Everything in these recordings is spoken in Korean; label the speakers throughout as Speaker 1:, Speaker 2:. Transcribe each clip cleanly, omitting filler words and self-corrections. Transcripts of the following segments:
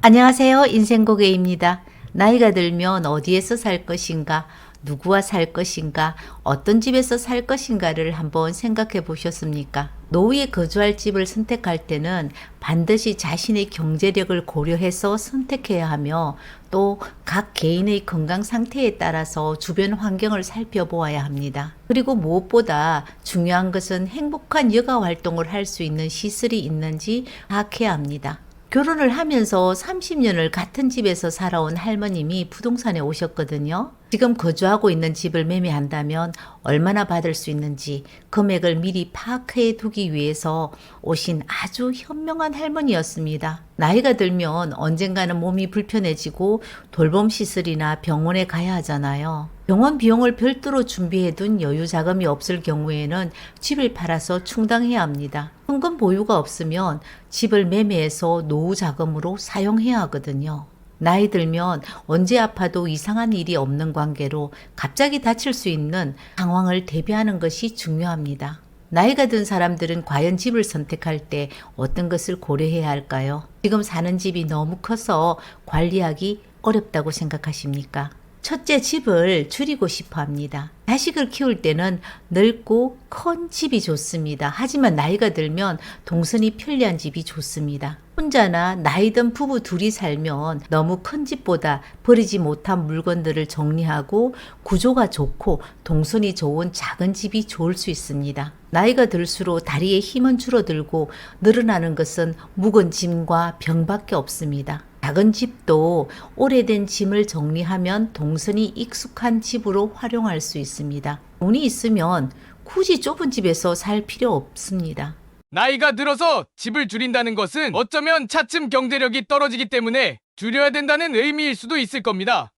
Speaker 1: 안녕하세요. 인생고개입니다. 나이가 들면 어디에서 살 것인가, 누구와 살 것인가, 어떤 집에서 살 것인가를 한번 생각해 보셨습니까? 노후에 거주할 집을 선택할 때는 반드시 자신의 경제력을 고려해서 선택해야 하며 또 각 개인의 건강 상태에 따라서 주변 환경을 살펴보아야 합니다. 그리고 무엇보다 중요한 것은 행복한 여가 활동을 할 수 있는 시설이 있는지 파악해야 합니다. 결혼을 하면서 30년을 같은 집에서 살아온 할머님이 부동산에 오셨거든요. 지금 거주하고 있는 집을 매매한다면 얼마나 받을 수 있는지 금액을 미리 파악해 두기 위해서 오신 아주 현명한 할머니였습니다. 나이가 들면 언젠가는 몸이 불편해지고 돌봄 시설이나 병원에 가야 하잖아요. 병원 비용을 별도로 준비해 둔 여유 자금이 없을 경우에는 집을 팔아서 충당해야 합니다. 현금 보유가 없으면 집을 매매해서 노후 자금으로 사용해야 하거든요. 나이 들면 언제 아파도 이상한 일이 없는 관계로 갑자기 다칠 수 있는 상황을 대비하는 것이 중요합니다. 나이가 든 사람들은 과연 집을 선택할 때 어떤 것을 고려해야 할까요? 지금 사는 집이 너무 커서 관리하기 어렵다고 생각하십니까? 첫째, 집을 줄이고 싶어 합니다. 자식을 키울 때는 넓고 큰 집이 좋습니다. 하지만 나이가 들면 동선이 편리한 집이 좋습니다. 혼자나 나이 든 부부 둘이 살면 너무 큰 집보다 버리지 못한 물건들을 정리하고 구조가 좋고 동선이 좋은 작은 집이 좋을 수 있습니다. 나이가 들수록 다리의 힘은 줄어들고 늘어나는 것은 묵은 짐과 병밖에 없습니다. 작은 집도 오래된 짐을 정리하면 동선이 익숙한 집으로 활용할 수 있습니다. 돈이 있으면 굳이 좁은 집에서 살 필요 없습니다.
Speaker 2: 나이가 들어서 집을 줄인다는 것은 어쩌면 차츰 경제력이 떨어지기 때문에 줄여야 된다는 의미일 수도 있을 겁니다.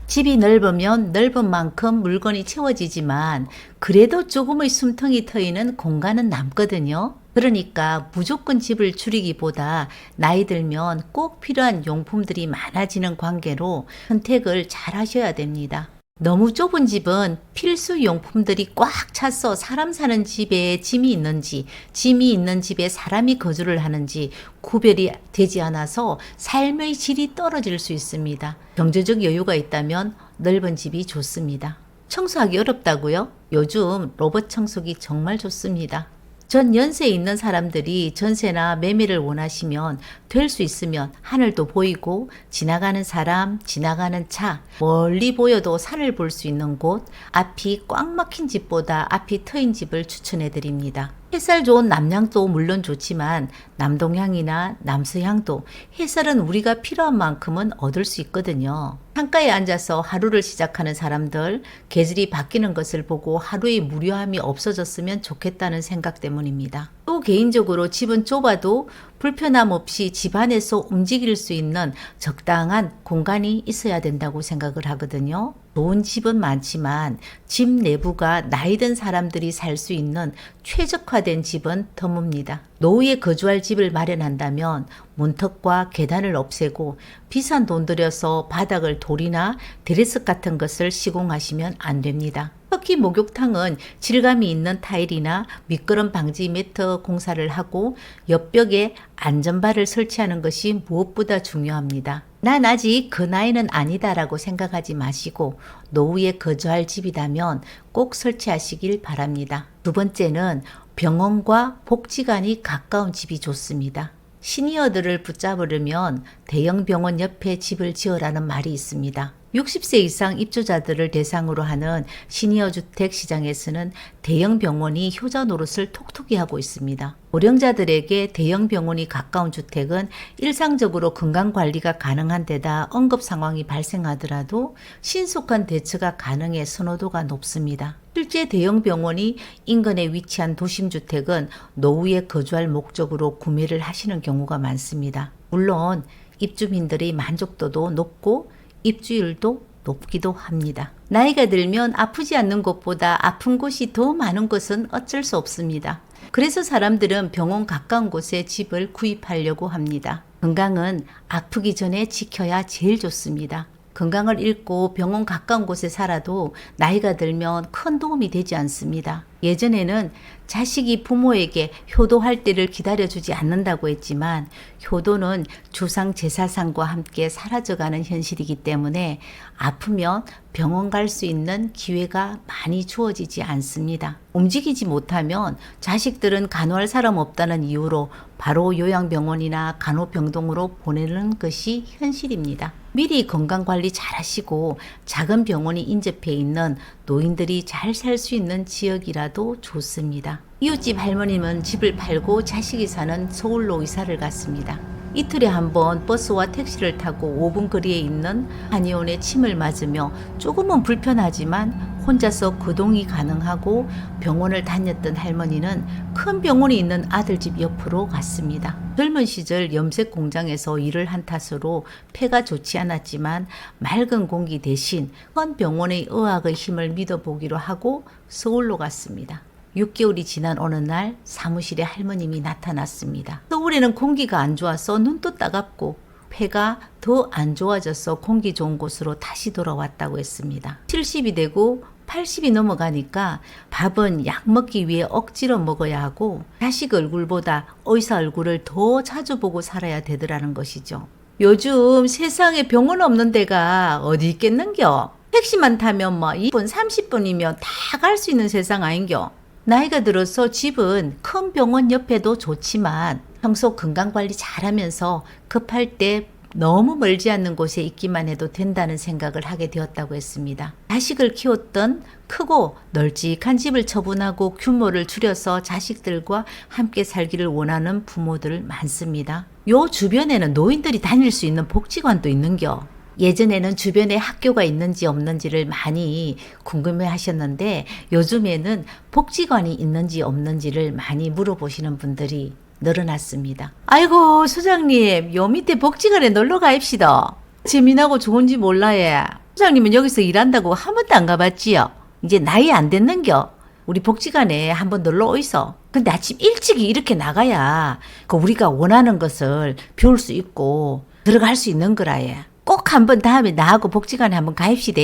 Speaker 1: 집이 넓으면 넓은 만큼 물건이 채워지지만 그래도 조금의 숨통이 트이는 공간은 남거든요. 그러니까 무조건 집을 줄이기보다 나이 들면 꼭 필요한 용품들이 많아지는 관계로 선택을 잘 하셔야 됩니다. 너무 좁은 집은 필수 용품들이 꽉 차서 사람 사는 집에 짐이 있는지, 짐이 있는 집에 사람이 거주를 하는지 구별이 되지 않아서 삶의 질이 떨어질 수 있습니다. 경제적 여유가 있다면 넓은 집이 좋습니다. 청소하기 어렵다고요? 요즘 로봇 청소기 정말 좋습니다. 전 연세에 있는 사람들이 전세나 매매를 원하시면 될 수 있으면 하늘도 보이고 지나가는 사람, 지나가는 차, 멀리 보여도 산을 볼 수 있는 곳, 앞이 꽉 막힌 집보다 앞이 트인 집을 추천해 드립니다. 햇살 좋은 남향도 물론 좋지만 남동향이나 남서향도 햇살은 우리가 필요한 만큼은 얻을 수 있거든요. 창가에 앉아서 하루를 시작하는 사람들, 계절이 바뀌는 것을 보고 하루의 무료함이 없어졌으면 좋겠다는 생각 때문입니다. 또 개인적으로 집은 좁아도 불편함 없이 집안에서 움직일 수 있는 적당한 공간이 있어야 된다고 생각을 하거든요. 좋은 집은 많지만 집 내부가 나이 든 사람들이 살 수 있는 최적화된 집은 드뭅니다. 노후에 거주할 집을 마련한다면 문턱과 계단을 없애고 비싼 돈 들여서 바닥을 돌이나 드레스 같은 것을 시공하시면 안 됩니다. 특히 목욕탕은 질감이 있는 타일이나 미끄럼 방지 매트 공사를 하고 옆벽에 안전바를 설치하는 것이 무엇보다 중요합니다. 난 아직 그 나이는 아니다라고 생각하지 마시고 노후에 거주할 집이라면 꼭 설치하시길 바랍니다. 두 번째는 병원과 복지관이 가까운 집이 좋습니다. 시니어들을 붙잡으려면 대형 병원 옆에 집을 지으라는 말이 있습니다. 60세 이상 입주자들을 대상으로 하는 시니어 주택 시장에서는 대형 병원이 효자 노릇을 톡톡히 하고 있습니다. 고령자들에게 대형 병원이 가까운 주택은 일상적으로 건강관리가 가능한 데다 응급 상황이 발생하더라도 신속한 대처가 가능해 선호도가 높습니다. 실제 대형 병원이 인근에 위치한 도심주택은 노후에 거주할 목적으로 구매를 하시는 경우가 많습니다. 물론 입주민들의 만족도도 높고 입주율도 높기도 합니다. 나이가 들면 아프지 않는 곳보다 아픈 곳이 더 많은 것은 어쩔 수 없습니다. 그래서 사람들은 병원 가까운 곳에 집을 구입하려고 합니다. 건강은 아프기 전에 지켜야 제일 좋습니다. 건강을 잃고 병원 가까운 곳에 살아도 나이가 들면 큰 도움이 되지 않습니다. 예전에는 자식이 부모에게 효도할 때를 기다려주지 않는다고 했지만 효도는 조상 제사상과 함께 사라져가는 현실이기 때문에 아프면 병원 갈 수 있는 기회가 많이 주어지지 않습니다. 움직이지 못하면 자식들은 간호할 사람 없다는 이유로 바로 요양병원이나 간호병동으로 보내는 것이 현실입니다. 미리 건강관리 잘 하시고 작은 병원이 인접해 있는 노인들이 잘 살 수 있는 지역이라도 좋습니다. 이웃집 할머님은 집을 팔고 자식이 사는 서울로 이사를 갔습니다. 이틀에 한 번 버스와 택시를 타고 5분 거리에 있는 한의원에 침을 맞으며 조금은 불편하지만 혼자서 거동이 가능하고 병원을 다녔던 할머니는 큰 병원이 있는 아들 집 옆으로 갔습니다. 젊은 시절 염색 공장에서 일을 한 탓으로 폐가 좋지 않았지만 맑은 공기 대신 큰 병원의 의학의 힘을 믿어보기로 하고 서울로 갔습니다. 6개월이 지난 어느 날 사무실에 할머님이 나타났습니다. 서울에는 공기가 안 좋아서 눈도 따갑고 폐가 더 안 좋아져서 공기 좋은 곳으로 다시 돌아왔다고 했습니다. 70이 되고 80이 넘어가니까 밥은 약 먹기 위해 억지로 먹어야 하고 자식 얼굴보다 의사 얼굴을 더 자주 보고 살아야 되더라는 것이죠. 요즘 세상에 병원 없는 데가 어디 있겠는겨? 택시만 타면 뭐 2분 30분이면 다 갈 수 있는 세상 아닌겨? 나이가 들어서 집은 큰 병원 옆에도 좋지만 평소 건강관리 잘하면서 급할 때 너무 멀지 않는 곳에 있기만 해도 된다는 생각을 하게 되었다고 했습니다. 자식을 키웠던 크고 널찍한 집을 처분하고 규모를 줄여서 자식들과 함께 살기를 원하는 부모들 많습니다. 요 주변에는 노인들이 다닐 수 있는 복지관도 있는겨. 예전에는 주변에 학교가 있는지 없는지를 많이 궁금해 하셨는데 요즘에는 복지관이 있는지 없는지를 많이 물어보시는 분들이 늘어났습니다. 아이고 소장님 요 밑에 복지관에 놀러 가입시다. 재미나고 좋은지 몰라요. 소장님은 여기서 일한다고 한 번도 안 가봤지요? 이제 나이 안 됐는겨? 우리 복지관에 한번 놀러 오이소. 근데 아침 일찍이 이렇게 나가야 우리가 원하는 것을 배울 수 있고 들어갈 수 있는 거라예. 꼭 한번 다음에 나하고 복지관에 한번 가입시다.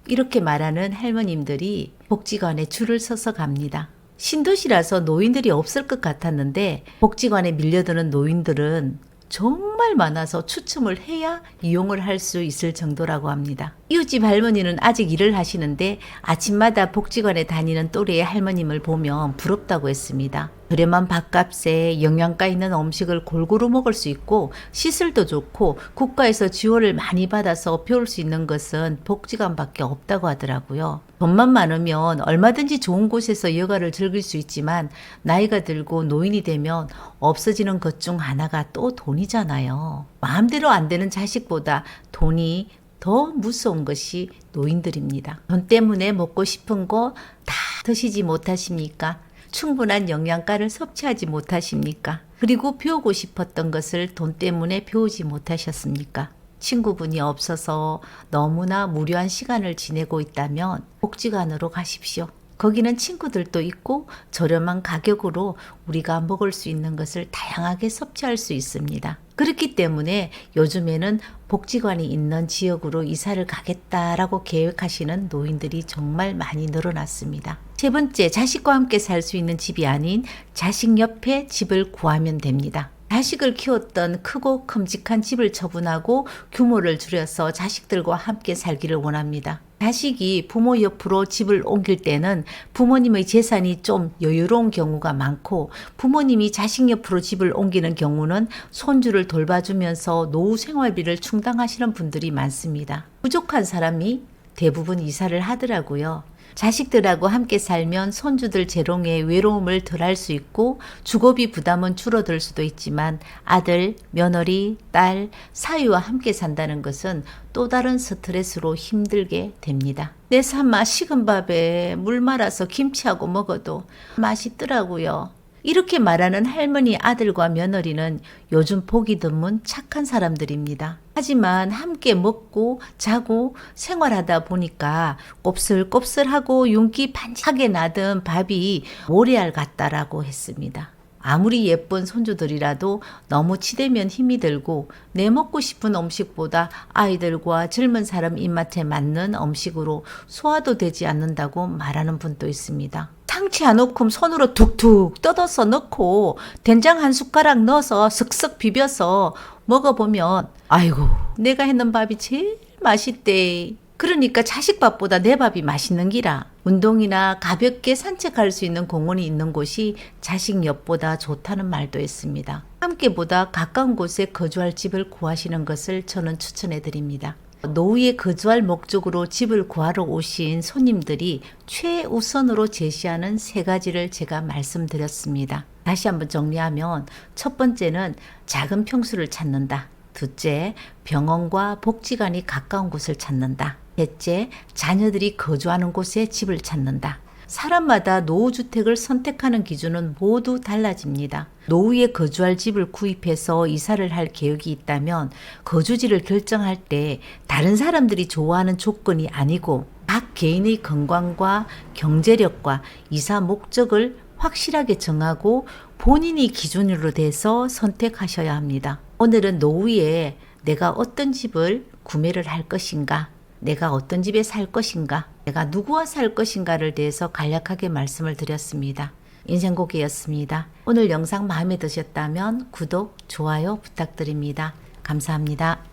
Speaker 1: 이렇게 말하는 할머님들이 복지관에 줄을 서서 갑니다. 신도시라서 노인들이 없을 것 같았는데 복지관에 밀려드는 노인들은 정말 많아서 추첨을 해야 이용을 할 수 있을 정도라고 합니다. 이웃집 할머니는 아직 일을 하시는데 아침마다 복지관에 다니는 또래의 할머님을 보면 부럽다고 했습니다. 저렴한 밥값에 영양가 있는 음식을 골고루 먹을 수 있고 시설도 좋고 국가에서 지원을 많이 받아서 배울 수 있는 것은 복지관밖에 없다고 하더라고요. 돈만 많으면 얼마든지 좋은 곳에서 여가를 즐길 수 있지만 나이가 들고 노인이 되면 없어지는 것 중 하나가 또 돈이잖아요. 마음대로 안 되는 자식보다 돈이 더 무서운 것이 노인들입니다. 돈 때문에 먹고 싶은 거 다 드시지 못하십니까? 충분한 영양가를 섭취하지 못하십니까? 그리고 배우고 싶었던 것을 돈 때문에 배우지 못하셨습니까? 친구분이 없어서 너무나 무료한 시간을 지내고 있다면 복지관으로 가십시오. 거기는 친구들도 있고 저렴한 가격으로 우리가 먹을 수 있는 것을 다양하게 섭취할 수 있습니다. 그렇기 때문에 요즘에는 복지관이 있는 지역으로 이사를 가겠다라고 계획하시는 노인들이 정말 많이 늘어났습니다. 세 번째, 자식과 함께 살 수 있는 집이 아닌 자식 옆에 집을 구하면 됩니다. 자식을 키웠던 크고 큼직한 집을 처분하고 규모를 줄여서 자식들과 함께 살기를 원합니다. 자식이 부모 옆으로 집을 옮길 때는 부모님의 재산이 좀 여유로운 경우가 많고 부모님이 자식 옆으로 집을 옮기는 경우는 손주를 돌봐주면서 노후 생활비를 충당하시는 분들이 많습니다. 부족한 사람이 대부분 이사를 하더라고요. 자식들하고 함께 살면 손주들 재롱의 외로움을 덜할 수 있고 주거비 부담은 줄어들 수도 있지만 아들, 며느리, 딸, 사위와 함께 산다는 것은 또 다른 스트레스로 힘들게 됩니다. 내 삶아 식은 밥에 물 말아서 김치하고 먹어도 맛있더라고요. 이렇게 말하는 할머니 아들과 며느리는 요즘 보기 드문 착한 사람들입니다. 하지만 함께 먹고 자고 생활하다 보니까 곱슬곱슬하고 윤기 반짝하게 나던 밥이 모래알 같다라고 했습니다. 아무리 예쁜 손주들이라도 너무 치대면 힘이 들고 내 먹고 싶은 음식보다 아이들과 젊은 사람 입맛에 맞는 음식으로 소화도 되지 않는다고 말하는 분도 있습니다. 상치 한 오큼 손으로 툭툭 뜯어서 넣고 된장 한 숟가락 넣어서 슥슥 비벼서 먹어보면 아이고 내가 했는 밥이 제일 맛있대. 그러니까 자식 밥보다 내 밥이 맛있는 기라. 운동이나 가볍게 산책할 수 있는 공원이 있는 곳이 자식 옆보다 좋다는 말도 했습니다. 함께보다 가까운 곳에 거주할 집을 구하시는 것을 저는 추천해 드립니다. 노후에 거주할 목적으로 집을 구하러 오신 손님들이 최우선으로 제시하는 세 가지를 제가 말씀드렸습니다. 다시 한번 정리하면 첫 번째는 작은 평수를 찾는다. 둘째, 병원과 복지관이 가까운 곳을 찾는다. 셋째, 자녀들이 거주하는 곳에 집을 찾는다. 사람마다 노후주택을 선택하는 기준은 모두 달라집니다. 노후에 거주할 집을 구입해서 이사를 할 계획이 있다면 거주지를 결정할 때 다른 사람들이 좋아하는 조건이 아니고 각 개인의 건강과 경제력과 이사 목적을 확실하게 정하고 본인이 기준으로 돼서 선택하셔야 합니다. 오늘은 노후에 내가 어떤 집을 구매를 할 것인가, 내가 어떤 집에 살 것인가, 내가 누구와 살 것인가를 대해서 간략하게 말씀을 드렸습니다. 인생고기였습니다. 오늘 영상 마음에 드셨다면 구독, 좋아요 부탁드립니다. 감사합니다.